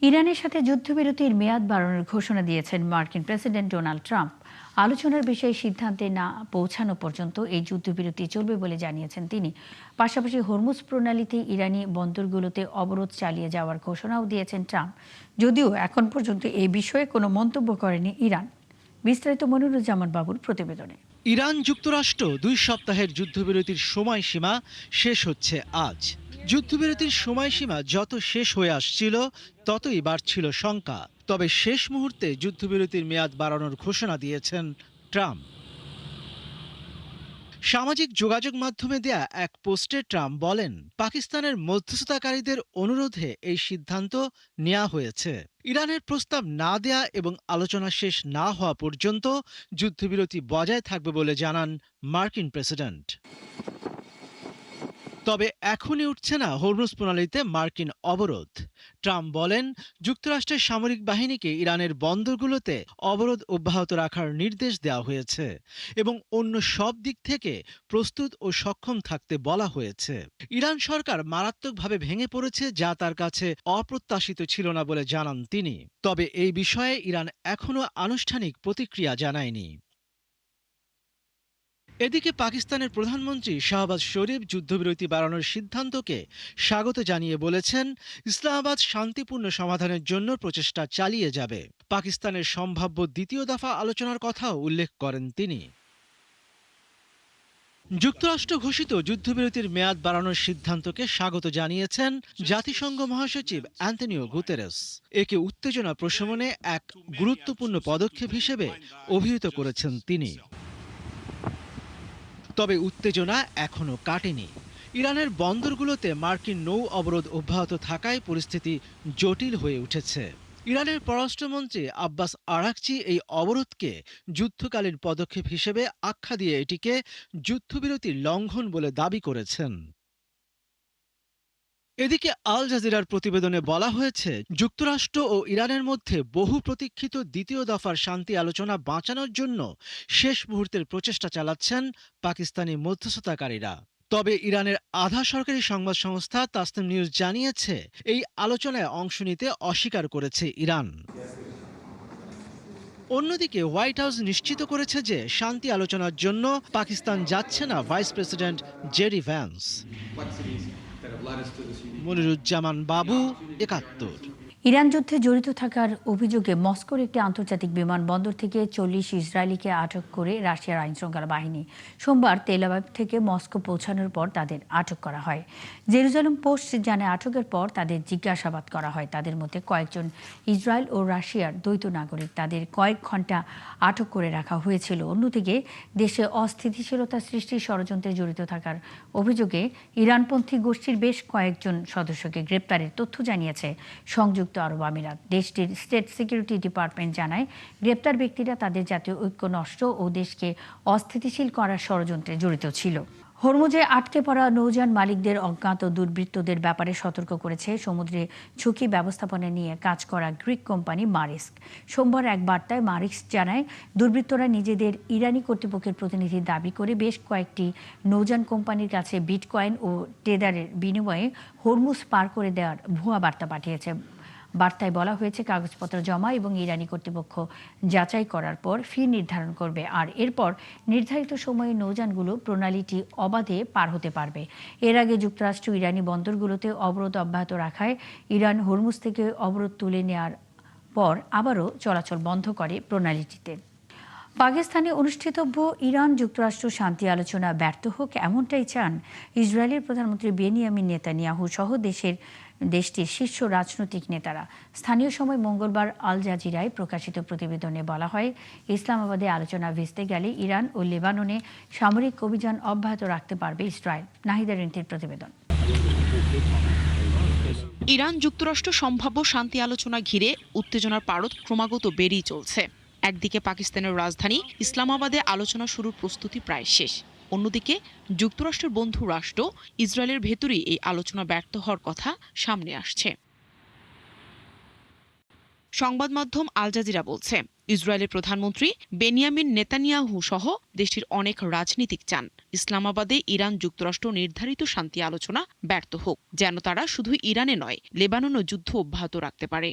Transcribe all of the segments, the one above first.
ইরানের সাথে যুদ্ধবিরতির মেয়াদ বাড়ানোর ঘোষণা দিয়েছেন মার্কিন প্রেসিডেন্ট ডোনাল্ড ট্রাম্প। আলোচনার বিষয়ে সিদ্ধান্তে না পৌঁছানো পর্যন্ত এই যুদ্ধবিরতি চলবে বলে জানিয়েছেন তিনি। পাশাপাশি হরমুজ প্রণালীতে ইরানি বন্দরগুলোতে অবরোধ চালিয়ে যাওয়ার ঘোষণাও দিয়েছেন ট্রাম্প, যদিও এখন পর্যন্ত এই বিষয়ে কোনো মন্তব্য করেনি ইরান। বিস্তারিত মনিরুজ্জামান বাবুর প্রতিবেদনে। ইরান যুক্তরাষ্ট্র 2 সপ্তাহের যুদ্ধবিরতির সময়সীমা শেষ হচ্ছে আজ। যুদ্ধবিরতির সময়সীমা যত শেষ হয়ে আসছিল ততই বাড়ছিল শঙ্কা। তবে শেষ মুহূর্তে যুদ্ধবিরতির মেয়াদ বাড়ানোর ঘোষণা দিয়েছেন ট্রাম্প। সামাজিক যোগাযোগ মাধ্যমে দেয়া এক পোস্টে ট্রাম্প বলেন, পাকিস্তানের মধ্যস্থতাকারীদের অনুরোধে এই সিদ্ধান্ত নেওয়া হয়েছে। ইরানের প্রস্তাব না দেয়া এবং আলোচনা শেষ না হওয়া পর্যন্ত যুদ্ধবিরতি বজায় থাকবে বলে জানান মার্কিন প্রেসিডেন্ট। তবে এখনই উঠছে না হরমুজ প্রণালীতে মার্কিন অবরোধ। ট্রাম্প বলেন, যুক্তরাষ্ট্রের সামরিক বাহিনীকে ইরানের বন্দরগুলোতে অবরোধ অব্যাহত রাখার নির্দেশ দেওয়া হয়েছে এবং অন্য সব দিক থেকে প্রস্তুত ও সক্ষম থাকতে বলা হয়েছে। ইরান সরকার মারাত্মকভাবে ভেঙে পড়েছে, যা তার কাছে অপ্রত্যাশিত ছিল না বলে জানান তিনি। তবে এই বিষয়ে ইরান এখনও আনুষ্ঠানিক প্রতিক্রিয়া জানায়নি। এদিকে পাকিস্তানের প্রধানমন্ত্রী শাহবাজ শরীফ যুদ্ধবিরতি বাড়ানোর সিদ্ধান্তকে স্বাগত জানিয়ে বলেছেন, ইসলামাবাদ শান্তিপূর্ণ সমাধানের জন্য প্রচেষ্টা চালিয়ে যাবে। পাকিস্তানের সম্ভাব্য দ্বিতীয় দফা আলোচনার কথাও উল্লেখ করেন তিনি। যুক্তরাষ্ট্র ঘোষিত যুদ্ধবিরতির মেয়াদ বাড়ানোর সিদ্ধান্তকে স্বাগত জানিয়েছেন জাতিসংঘ মহাসচিব অ্যান্তনিও গুতেরেস। একে উত্তেজনা প্রশমনে এক গুরুত্বপূর্ণ পদক্ষেপ হিসেবে অভিহিত করেছেন তিনি। তবে উত্তেজনা এখনও কাটেনি। ইরানের বন্দরগুলোতে মার্কিন নৌ অবরোধ অব্যাহত থাকায় পরিস্থিতি জটিল হয়ে উঠেছে। ইরানের পররাষ্ট্রমন্ত্রী আব্বাস আরাকচি এই অবরোধকে যুদ্ধকালীন পদক্ষেপ হিসেবে আখ্যা দিয়ে এটিকে যুদ্ধবিরতির লঙ্ঘন বলে দাবি করেছেন। এদিকে আল জাজিরার প্রতিবেদনে বলা হয়েছে, যুক্তরাষ্ট্র ও ইরানের মধ্যে বহু প্রতীক্ষিত দ্বিতীয় দফার শান্তি আলোচনা বাঁচানোর জন্য শেষ মুহূর্তের প্রচেষ্টা চালাচ্ছেন পাকিস্তানি মধ্যস্থতাকারীরা। তবে ইরানের আধা সরকারি সংবাদ সংস্থা তাসনিম নিউজ জানিয়েছে, এই আলোচনায় অংশ নিতে অস্বীকার করেছে ইরান। অন্যদিকে হোয়াইট হাউস নিশ্চিত করেছে যে শান্তি আলোচনার জন্য পাকিস্তান যাচ্ছে না vice president JD Vance. Moniruzzaman বাবু, ৭১। ইরান যুদ্ধে জড়িত থাকার অভিযোগে মস্কোর একটি আন্তর্জাতিক বিমানবন্দর থেকে ৪০ ইসরায়েলিকে আটক করে রাশিয়ার আইনশৃঙ্খলা বাহিনী সোমবার তেল আবিব থেকে মস্কো পৌঁছানোর পর তাদের আটক করা হয়। জেরুজালেম পোস্ট জানায়, আটকের পর তাদের জিজ্ঞাসাবাদ করা হয়। তাদের মধ্যে কয়েকজন ইসরায়েল ও রাশিয়ার দ্বৈত নাগরিক। তাদের কয়েক ঘন্টা আটক করে রাখা হয়েছিল। অন্যদিকে দেশে অস্থিতিশীলতা সৃষ্টির ষড়যন্ত্রে জড়িত থাকার অভিযোগে ইরানপন্থী গোষ্ঠীর বেশ কয়েকজন সদস্যকে গ্রেপ্তারের তথ্য জানিয়েছে সংযুক্ত আরব আমিরাত। দেশটির স্টেট সিকিউরিটি ডিপার্টমেন্ট জানায়, গ্রেপ্তার ব্যক্তিরা তাদের জাতীয় ঐক্য নষ্ট ও দেশকে অস্থিতিশীল করার ষড়যন্ত্রে জড়িত ছিল। হরমুজে আটকে পড়া নৌযান মালিকদের অজ্ঞাত দুর্বৃত্তদের ব্যাপারে সতর্ক করেছে সমুদ্রে ঝুঁকি ব্যবস্থাপনা নিয়ে কাজ করা গ্রিক কোম্পানি মারিস্ক। সোমবার এক বার্তায় মারিস্ক জানায়, দুর্বৃত্তরা নিজেদের ইরানি কর্তৃপক্ষের প্রতিনিধি দাবি করে বেশ কয়েকটি নৌযান কোম্পানির কাছে বিটকয়েন ও টেদারের বিনিময়ে হরমুজ পার করে দেওয়ার ভুয়া বার্তা পাঠিয়েছে। বার্তায় বলা হয়েছে, কাগজপত্র জমা এবং ইরানি কর্তৃপক্ষ যাচাই করার পর ফি নির্ধারণ করবে, আর এরপর নির্ধারিত সময়ে নৌযানগুলো প্রণালীটি অবাধে পার হতে পারবে। এর আগে যুক্তরাষ্ট্র ইরানি বন্দরগুলোতে অবরোধ অব্যাহত রাখায় ইরান হরমুজ থেকে অবরোধ তুলে নেওয়ার পর আবারও চলাচল বন্ধ করে প্রণালীটিতে। পাকিস্তানে অনুষ্ঠিতব্য ইরান যুক্তরাষ্ট্র শান্তি আলোচনা ব্যর্থ হোক, এমনটাই চান ইসরায়েলের প্রধানমন্ত্রী বেনিয়ামিন নেতানিয়াহু সহ দেশটির শীর্ষ রাজনৈতিক নেতারা। স্থানীয় সময় মঙ্গলবার আল জাজিরায় প্রকাশিত প্রতিবেদনে বলা হয়, ইসলামাবাদে আলোচনা ভেস্তে গেলে ইরান ও লেবাননে সামরিক অভিযান অব্যাহত রাখতে পারবে ইসরায়েল। নাহিদা রিন্তির প্রতিবেদন। ইরান যুক্তরাষ্ট্র সম্ভাব্য শান্তি আলোচনা ঘিরে উত্তেজনার পারদ ক্রমাগত বেড়েই চলছে। একদিকে পাকিস্তানের রাজধানী ইসলামাবাদে আলোচনা শুরুর প্রস্তুতি প্রায় শেষ, অন্যদিকে যুক্তরাষ্ট্রের বন্ধু রাষ্ট্র ইসরায়েলের ভেতরেই এই আলোচনা ব্যর্থ হওয়ার কথা সামনে আসছে। সংবাদ মাধ্যম আল জাজিরা বলছে, ইসরায়েলের প্রধানমন্ত্রী বেনিয়ামিন নেতানিয়াহু সহ দেশটির অনেক রাজনীতিক চান ইসলামাবাদে ইরান যুক্তরাষ্ট্র নির্ধারিত শান্তি আলোচনা ব্যর্থ হোক, যেন তারা শুধু ইরানে নয় লেবাননও যুদ্ধ অব্যাহত রাখতে পারে।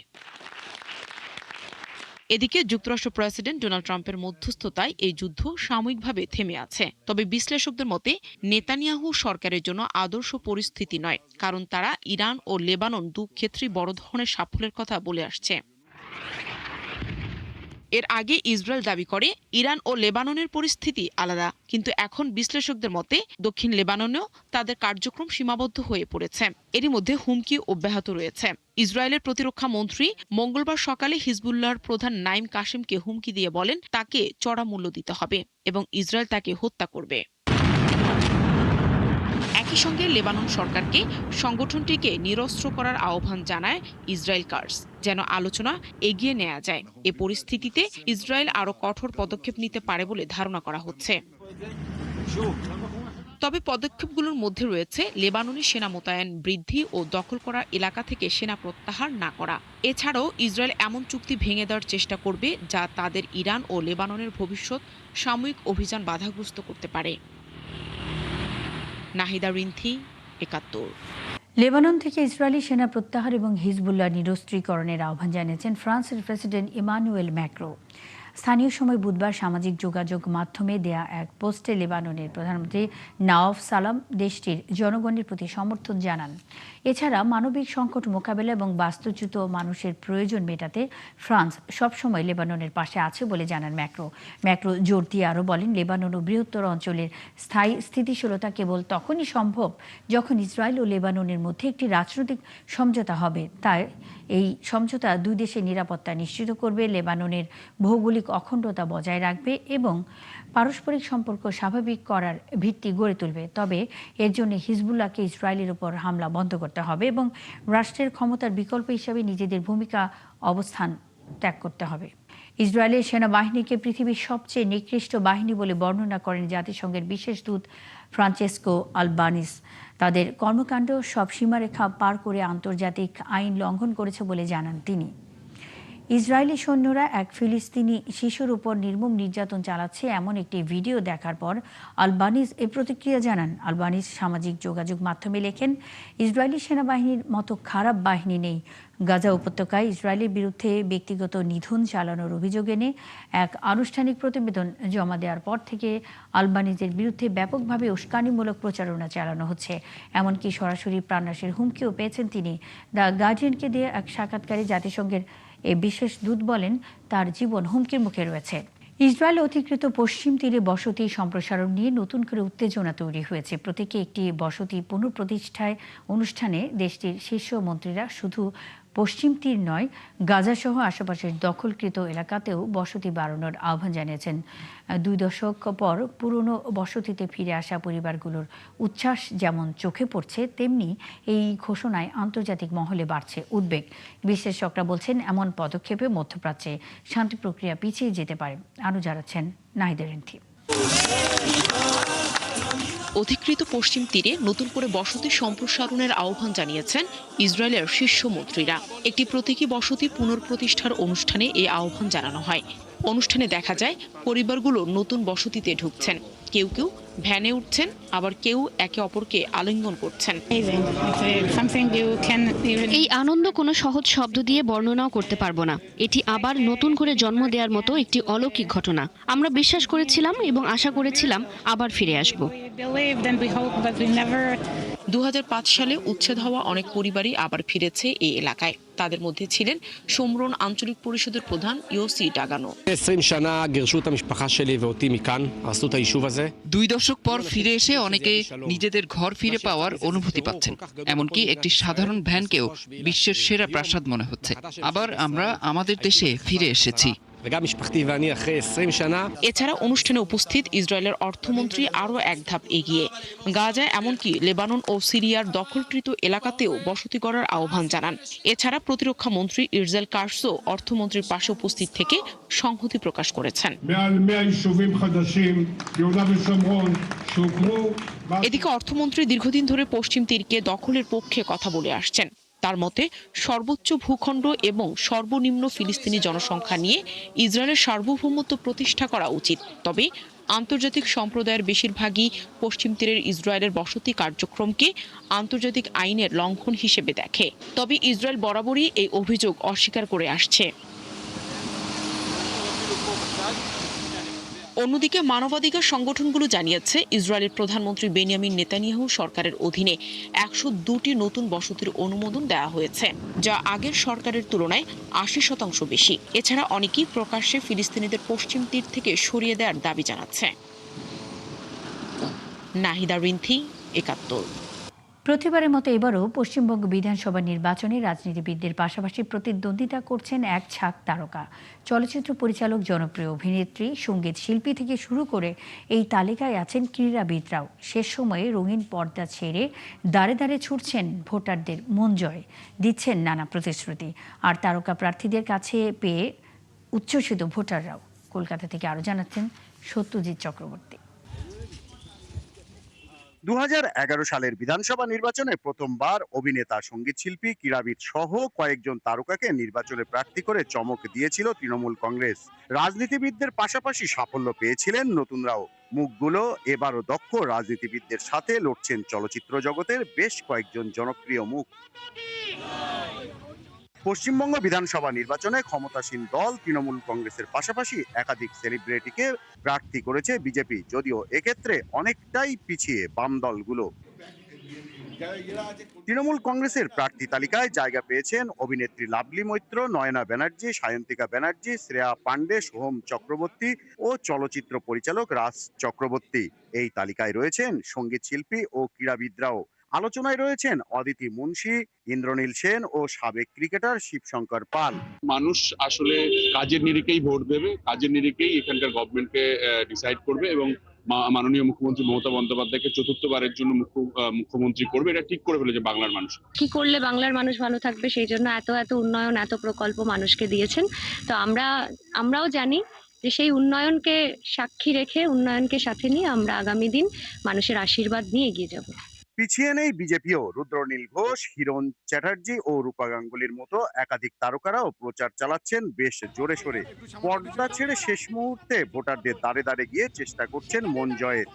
এদিকে যুক্তরাষ্ট্র প্রেসিডেন্ট ডোনাল্ড ট্রাম্পের মধ্যস্থতায় এই যুদ্ধ সাময়িকভাবে থেমে আছে। তবে বিশ্লেষকদের মতে নেতানিয়াহু সরকারের জন্য আদর্শ পরিস্থিতি নয়, কারণ তারা ইরান ও লেবানন দু ক্ষেত্রেই বড় ধরনের সাফল্যের কথা বলে আসছে। এর আগে ইসরায়েল দাবি করে ইরান ও লেবাননের পরিস্থিতি আলাদা, কিন্তু এখন বিশ্লেষকদের মতে দক্ষিণ লেবাননেও তাদের কার্যক্রম সীমাবদ্ধ হয়ে পড়েছে। এরই মধ্যে হুমকি অব্যাহত রয়েছে। ইসরায়েলের প্রতিরক্ষা মন্ত্রী মঙ্গলবার সকালে হিজবুল্লাহর প্রধান নাইম কাসেমকে হুমকি দিয়ে বলেন তাকে চড়া মূল্য দিতে হবে এবং ইসরায়েল তাকে হত্যা করবে। একই সঙ্গে লেবানন সরকারকে সংগঠনটিকে নিরস্ত্র করার আহ্বান জানায় ইসরায়েল কার্স, যেন আলোচনা এগিয়ে নেওয়া যায়। এ পরিস্থিতিতে ইসরায়েল আরও কঠোর পদক্ষেপ নিতে পারে বলে ধারণা করা হচ্ছে। তবে পদক্ষেপগুলোর মধ্যে রয়েছে লেবাননি সেনা মোতায়েন বৃদ্ধি ও দখল করা এলাকা থেকে সেনা প্রত্যাহার না করা। এছাড়াও ইসরায়েল এমন চুক্তি ভেঙে দেওয়ার চেষ্টা করবে যা তাদের ইরান ও লেবাননের ভবিষ্যৎ সাময়িক অভিযান বাধাগ্রস্ত করতে পারে। নাহিদা রিন্থি, ৭১। লেবানন থেকে ইসরায়েলি সেনা প্রত্যাহার এবং হিজবুল্লাহ নিরস্ত্রীকরণের আহ্বান জানিয়েছেন ফ্রান্সের প্রেসিডেন্ট ইমানুয়েল ম্যাক্রো। স্থানীয় সময় বুধবার সামাজিক যোগাযোগ মাধ্যমে দেয়া এক পোস্টে লেবাননের প্রধানমন্ত্রী নাওয়াফ সালাম দেশটির জনগণের প্রতি সমর্থন জানান। এছাড়া মানবিক সংকট মোকাবেলা এবং বাস্তুচ্যুত মানুষের প্রয়োজন মেটাতে ফ্রান্স সবসময় লেবাননের পাশে আছে বলে জানান ম্যাক্রো। ম্যাক্রো জোর দিয়ে আরও বলেন, লেবানন ও বৃহত্তর অঞ্চলের স্থায়ী স্থিতিশীলতা কেবল তখনই সম্ভব যখন ইসরায়েল ও লেবাননের মধ্যে একটি রাজনৈতিক সমঝোতা হবে। তাই এই সমঝোতা দুই দেশের নিরাপত্তা নিশ্চিত করবে, লেবাননের ভৌগোলিক অখণ্ডতা বজায় রাখবে এবং পারস্পরিক সম্পর্ক স্বাভাবিক করার ভিত্তি গড়ে তুলবে। তবে এর জন্য হিজবুল্লাহকে ইসরায়েলের উপর হামলা বন্ধ করতে হবে এবং রাষ্ট্রের ক্ষমতার বিকল্প হিসাবে নিজেদের ভূমিকা অবস্থান ত্যাগ করতে হবে। ইসরায়েলের সেনাবাহিনীকে পৃথিবীর সবচেয়ে নিকৃষ্ট বাহিনী বলে বর্ণনা করেন জাতিসংঘের বিশেষ দূত ফ্রান্সেসকো আলবানিস। তাদের কর্মকাণ্ড সব সীমারেখা পার করে আন্তর্জাতিক আইন লঙ্ঘন করেছে বলে জানান তিনি। ইসরায়েলি সৈন্যরা এক ফিলিস্তিনি শিশুর উপর নির্মম নির্যাতন চালাচ্ছে এমন একটি ভিডিও দেখার পর আলবানিস এ প্রতিক্রিয়া জানান। আলবানিস সামাজিক যোগাযোগ মাধ্যমে লেখেন, ইসরায়েলি সেনাবাহিনীর মতো খারাপ বাহিনী নেই। গাজা উপত্যকায় ইসরায়েলের বিরুদ্ধে ব্যক্তিগত নিধন চালানোর অভিযোগ এনে এক আনুষ্ঠানিক প্রতিবেদন জমা দেওয়ার পর থেকে আলবানিজের বিরুদ্ধে ব্যাপকভাবে উস্কানিমূলক প্রচারণা চালানো হচ্ছে। এমনকি সরাসরি প্রাণনাশের হুমকিও পেয়েছেন তিনি। দ্য গার্ডিয়ানকে দিয়ে এক সাক্ষাৎকারে জাতিসংঘের এই বিশেষ দূত বলেন, তার জীবন হুমকির মুখে রয়েছে। ইসরায়েল অধিকৃত পশ্চিম তীরে বসতি সম্প্রসারণ নিয়ে নতুন করে উত্তেজনা তৈরি হয়েছে। প্রতীকী একটি বসতি পুনঃপ্রতিষ্ঠায় অনুষ্ঠানে দেশটির শীর্ষ মন্ত্রীরা শুধু পশ্চিম তীর নয়, গাজাসহ আশেপাশের দখলকৃত এলাকাতেও বসতি বাড়ানোর আহ্বান জানিয়েছেন। 2 দশক পর পুরনো বসতিতে ফিরে আসা পরিবারগুলোর উচ্ছ্বাস যেমন চোখে পড়ছে, তেমনি এই ঘোষণায় আন্তর্জাতিক মহলে বাড়ছে উদ্বেগ। বিশ্লেষকরা বলছেন, এমন পদক্ষেপে মধ্যপ্রাচ্যে শান্তি প্রক্রিয়া পিছিয়ে যেতে পারে। আরও জানাচ্ছেন নাহিদা রিন্থি। অধিকৃত পশ্চিম তীরে নতুন করে বসতি সম্প্রসারণের আহ্বান জানিয়েছেন ইসরায়েলের শীর্ষ মন্ত্রীরা। একটি প্রতীকী বসতি পুনঃপ্রতিষ্ঠার অনুষ্ঠানে এই আহ্বান জানানো হয়। অনুষ্ঠানে দেখা যায় পরিবারগুলো নতুন বসতিতে ঢুকছেন, কেউ কেউ ভ্যানে উঠছেন, আবার কেউ একে অপরকে আলিঙ্গন করছেন। এই আনন্দ কোনো সহজ শব্দ দিয়ে বর্ণনাও করতে পারবো না। এটি আবার নতুন করে জন্ম দেওয়ার মতো একটি অলৌকিক ঘটনা। আমরা বিশ্বাস করেছিলাম এবং আশা করেছিলাম আবার ফিরে আসব। 2005 সালে উচ্ছেদ হওয়া অনেক পরিবারই আবার ফিরেছে এই এলাকায়। তাদের মধ্যে ছিলেন শোমরন আঞ্চলিক পরিষদের প্রধান ইয়োসি ডাগানো। 2 দশক পর ফিরে এসে অনেকে নিজেদের ঘর ফিরে পাওয়ার অনুভূতি পাচ্ছেন। এমনকি একটি সাধারণ ভ্যানকেও বিশ্বের সেরা প্রাসাদ মনে হচ্ছে। আবার আমরা আমাদের দেশে ফিরে এসেছি। এছাড়া অনুষ্ঠানে উপস্থিত ইসরায়েলের অর্থমন্ত্রী আরও এক ধাপ এগিয়ে গাজায় এমনকি লেবানন ও সিরিয়ার দখলকৃত এলাকাতেও বসতি গড়ার আহ্বান জানান। এছাড়া প্রতিরক্ষা মন্ত্রী ইসরায়েল কার্সও অর্থমন্ত্রীর পাশে উপস্থিত থেকে সংহতি প্রকাশ করেছেন। এদিকে অর্থমন্ত্রী দীর্ঘদিন ধরে পশ্চিম তীরকে দখলের পক্ষে কথা বলে আসছেন। তার মতে সর্বোচ্চ ভূখণ্ড এবং সর্বনিম্ন ফিলিস্তিনি জনসংখ্যা নিয়ে ইসরায়েলের সার্বভৌমত্ব প্রতিষ্ঠা করা উচিত। তবে আন্তর্জাতিক সম্প্রদায়ের বেশিরভাগই পশ্চিম তীরের ইসরায়েলের বসতি কার্যক্রমকে আন্তর্জাতিক আইনের লঙ্ঘন হিসেবে দেখে। তবে ইসরায়েল বরাবরই এই অভিযোগ অস্বীকার করে আসছে। অন্যদিকে মানবাধিকার সংগঠনগুলো জানিয়েছে ইসরায়েলের প্রধানমন্ত্রী বেনিয়ামিন নেতানিয়াহু সরকারের অধীনে 102টি নতুন বসতির অনুমোদন দেওয়া হয়েছে, যা আগের সরকারের তুলনায় 80% বেশি। এছাড়া অনেকেই প্রকাশ্যে ফিলিস্তিনিদের পশ্চিম তীর থেকে সরিয়ে দেওয়ার দাবি জানাচ্ছে। নাহিদা রিন্থি, ৭১। প্রতিবারের মতো এবারও পশ্চিমবঙ্গ বিধানসভা নির্বাচনে রাজনীতিবিদদের পাশাপাশি প্রতিদ্বন্দ্বিতা করছেন এক ছাক তারকা। চলচ্চিত্র পরিচালক, জনপ্রিয় অভিনেত্রী, সঙ্গীত শিল্পী থেকে শুরু করে এই তালিকায় আছেন ক্রীড়াবিদরাও। শেষ সময়ে রঙিন পর্দা ছেড়ে দাঁড়ে দাঁড়ে ছুটছেন ভোটারদের মন জয়, দিচ্ছেন নানা প্রতিশ্রুতি। আর তারকা প্রার্থীদের কাছে পেয়ে উচ্ছ্বসিত ভোটাররাও। কলকাতা থেকে আরও জানাচ্ছেন সত্যজিৎ চক্রবর্তী। 2011 সালের বিধানসভা নির্বাচনে প্রথমবার অভিনেতা, সঙ্গীত শিল্পী, ক্রীড়াবিদ সহ কয়েকজন তারকাকে নির্বাচনে প্রার্থী করে চমক দিয়েছিল তৃণমূল কংগ্রেস। রাজনীতিবিদদের পাশাপাশি সাফল্য পেয়েছিলেন নতুনরাও। মুখগুলো এবারও দক্ষ রাজনীতিবিদদের সাথে লড়ছেন চলচ্চিত্র জগতের বেশ কয়েকজন জনপ্রিয় মুখ। পশ্চিমবঙ্গ বিধানসভা নির্বাচনে ক্ষমতাসীন দল তৃণমূল কংগ্রেসের পাশাপাশি একাধিক সেলিব্রিটিকে প্রার্থী করেছে বিজেপি, যদিও এক্ষেত্রে অনেকটাই পিছিয়ে বাম দলগুলো। তৃণমূল কংগ্রেসের প্রার্থী তালিকায় জায়গা পেয়েছেন অভিনেত্রী লাভলি মৈত্র, নয়না ব্যানার্জি, সায়ন্তিকা ব্যানার্জি, শ্রেয়া পান্ডে, সোহম চক্রবর্তী ও চলচ্চিত্র পরিচালক রাজ চক্রবর্তী। এই তালিকায় রয়েছেন সঙ্গীত শিল্পী ও ক্রীড়াবিদরাও। আলোচনায় রয়েছেন অদিতি মুন্সি, ইন্দ্রনীল সেন ও সাবেক ক্রিকেটার শিবশঙ্কর পাল। মানুষ আসলে কাজের নিরিখেই ভোট দেবে, কাজের নিরিখেই এখানকার গভর্নমেন্টকে ডিসাইড করবে এবং মাননীয় মুখ্যমন্ত্রী মমতা বন্দ্যোপাধ্যায়কে চতুর্থবারের জন্য মুখ্যমন্ত্রী করবে, এটা ঠিক করে ফেলেছে বাংলার মানুষ। কি করলে বাংলার মানুষ ভালো থাকবে, সেই জন্য এত উন্নয়ন, এত প্রকল্প মানুষকে দিয়েছেন। তো আমরাও জানি যে সেই উন্নয়নকে সাক্ষী রেখে, উন্নয়নকে সাথে নিয়ে আমরা আগামী দিন মানুষের আশীর্বাদ নিয়ে এগিয়ে যাব। পিছিয়ে নেই বিজেপিও। রুদ্রনীল ঘোষ, হিরণ চ্যাটার্জি ও রূপা গাঙ্গুলির মতো একাধিক তারকারাও প্রচার চালাচ্ছেন বেশ জোরে সোরে। পর্দা ছেড়ে শেষ মুহূর্তে ভোটারদের দাঁড়ে দাঁড়ে গিয়ে চেষ্টা করছেন মন জয়ের।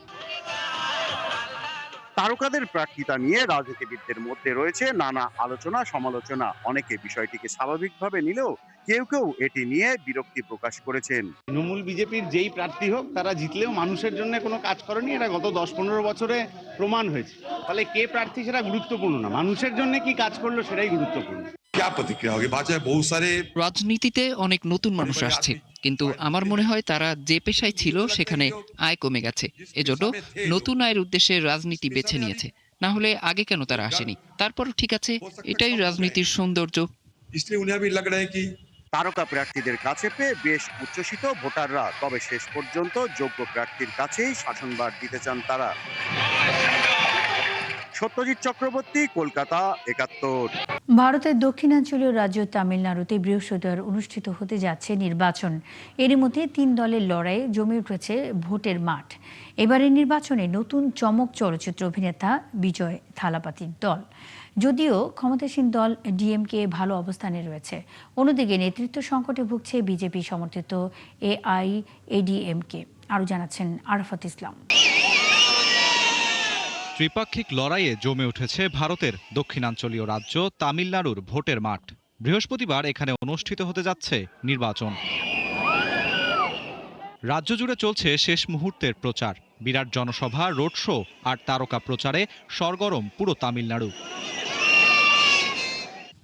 তারকাদের প্রার্থিতা নিয়ে রাজনীতিবিদদের মধ্যে রয়েছে নানা আলোচনা সমালোচনা। অনেকে বিষয়টিকে স্বাভাবিকভাবে নিলেও কেউ কেউ এটি নিয়ে বিরক্তি প্রকাশ করেছেন। তৃণমূল বিজেপির যেই প্রার্থী হোক, তারা জিতলেও মানুষের জন্য কোনো কাজ করেনি, এটা গত 10-15 বছরে প্রমাণ হয়েছে। ফলে কে প্রার্থী সেটা গুরুত্বপূর্ণ না, মানুষের জন্য কি কাজ করলো সেটাই গুরুত্বপূর্ণ। রাজনীতিতে অনেক নতুন মানুষ আসছে, কিন্তু আমার মনে হয় তারা যে পেশায় ছিল সেখানে আয় কমে গেছে, এজন্য নতুন আয়ের উদ্দেশ্যে রাজনীতি বেছে নিয়েছে। না হলে আগে কেন তারা আসেনি? তারপরও ঠিক আছে, এটাই রাজনীতির সৌন্দর্য। তারকা প্রার্থীদের কাছে পেয়ে বেশ উচ্ছ্বসিত ভোটাররা। তবে শেষ পর্যন্ত যোগ্য প্রার্থীর কাছেই শাসনভার দিতে চান তারা। সত্যজিৎ চক্রবর্তী, কলকাতা, ৭১। ভারতের দক্ষিণাঞ্চলীয় রাজ্য তামিলনাড়ুতে বৃহস্পতিবার অনুষ্ঠিত হতে যাচ্ছে নির্বাচন। এরই মধ্যে 3 দলের লড়াইয়ে জমে উঠেছে ভোটের মাঠ। এবারের নির্বাচনে নতুন চমক চলচ্চিত্র অভিনেতা বিজয় থালাপাতির দল। যদিও ক্ষমতাসীন দল ডিএমকে ভালো অবস্থানে রয়েছে, অন্যদিকে নেতৃত্ব সংকটে ভুগছে বিজেপি সমর্থিত এআইএডিএমকে। আরও জানাচ্ছেন আরাফাত ইসলাম। ত্রিপাক্ষিক লড়াইয়ে জমে উঠেছে ভারতের দক্ষিণাঞ্চলীয় রাজ্য তামিলনাড়ুর ভোটের মাঠ। বৃহস্পতিবার এখানে অনুষ্ঠিত হতে যাচ্ছে নির্বাচন। রাজ্য জুড়ে চলছে শেষ মুহূর্তের প্রচার। বিরাট জনসভা, রোড শো আর তারকা প্রচারে সরগরম পুরো তামিলনাড়ু।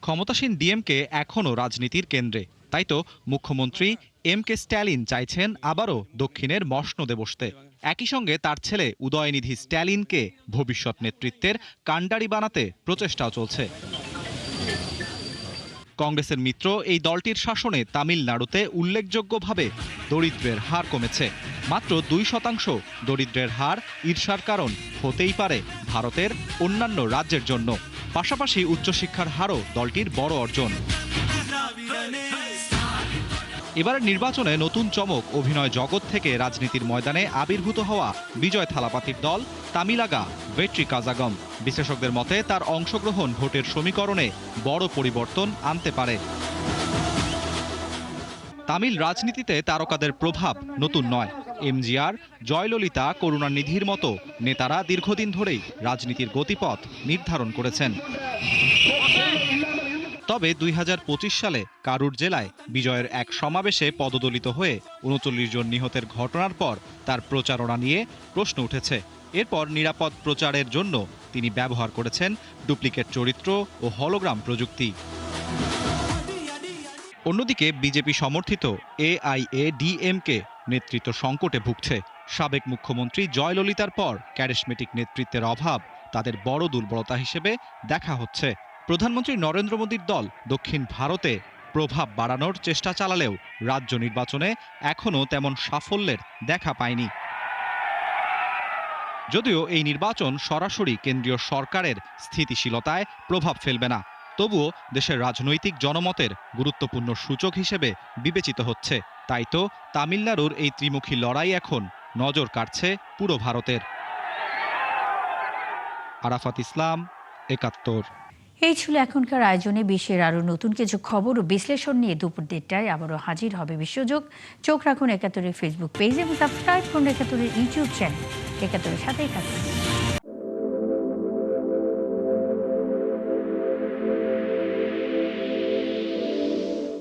ক্ষমতাসীন ডিএমকে এখনও রাজনীতির কেন্দ্রে, তাই তো মুখ্যমন্ত্রী এমকে স্ট্যালিন চাইছেন আবারও দক্ষিণের মসনদে বসতে। একই সঙ্গে তার ছেলে উদয়নিধি স্ট্যালিনকে ভবিষ্যৎ নেতৃত্বের কাণ্ডারি বানাতে প্রচেষ্টাও চলছে। কংগ্রেসের মিত্র এই দলটির শাসনে তামিলনাড়ুতে উল্লেখযোগ্যভাবে দরিদ্রের হার কমেছে। মাত্র 2% দরিদ্রের হার ঈর্ষার কারণ হতেই পারে ভারতের অন্যান্য রাজ্যের জন্য। পাশাপাশি উচ্চশিক্ষার হারও দলটির বড় অর্জন। এবারের নির্বাচনে নতুন চমক অভিনয় জগৎ থেকে রাজনীতির ময়দানে আবির্ভূত হওয়া বিজয় থালাপাতির দল তামিলাগা ভেট্রি কাজাগম। বিশেষজ্ঞদের মতে তার অংশগ্রহণ ভোটের সমীকরণে বড় পরিবর্তন আনতে পারে। তামিল রাজনীতিতে তারকাদের প্রভাব নতুন নয়। এমজিআর, জয়ললিতা, করুণানিধির মতো নেতারা দীর্ঘদিন ধরেই রাজনীতির গতিপথ নির্ধারণ করেছেন। তবে 2025 সালে কারুর জেলায় বিজয়ের এক সমাবেশে পদদলিত হয়ে 39 জন নিহতের ঘটনার পর তার প্রচারণা নিয়ে প্রশ্ন উঠেছে। এরপর নিরাপদ প্রচারের জন্য তিনি ব্যবহার করেছেন ডুপ্লিকেট চরিত্র ও হলোগ্রাম প্রযুক্তি। অন্যদিকে বিজেপি সমর্থিত AIADMK নেতৃত্ব সংকটে ভুগছে। সাবেক মুখ্যমন্ত্রী জয়ললিতার পর ক্যারিশমেটিক নেতৃত্বের অভাব তাদের বড় দুর্বলতা হিসেবে দেখা হচ্ছে। প্রধানমন্ত্রী নরেন্দ্র মোদীর দল দক্ষিণ ভারতে প্রভাব বাড়ানোর চেষ্টা চালালেও রাজ্য নির্বাচনে এখনও তেমন সাফল্যের দেখা পায়নি। যদিও এই নির্বাচন সরাসরি কেন্দ্রীয় সরকারের স্থিতিশীলতায় প্রভাব ফেলবে না, তবুও দেশের রাজনৈতিক জনমতের গুরুত্বপূর্ণ সূচক হিসেবে বিবেচিত হচ্ছে। তাই তো তামিলনাড়ুর এই ত্রিমুখী লড়াই এখন নজর কাড়ছে পুরো ভারতের। আরাফাত ইসলাম, ৭১। এই ছিল এখনকার আয়োজনে। বিশ্বের আরও নতুন কিছু খবর ও বিশ্লেষণ নিয়ে দুপুর 1টায় আবারও হাজির হবে বিশ্বযোগ। চোখ রাখুন ৭১-এর ফেসবুক পেজ এবং সাবস্ক্রাইব করুন ৭১-এর ইউটিউব চ্যানেল। ৭১-এর সাথেই থাকুন।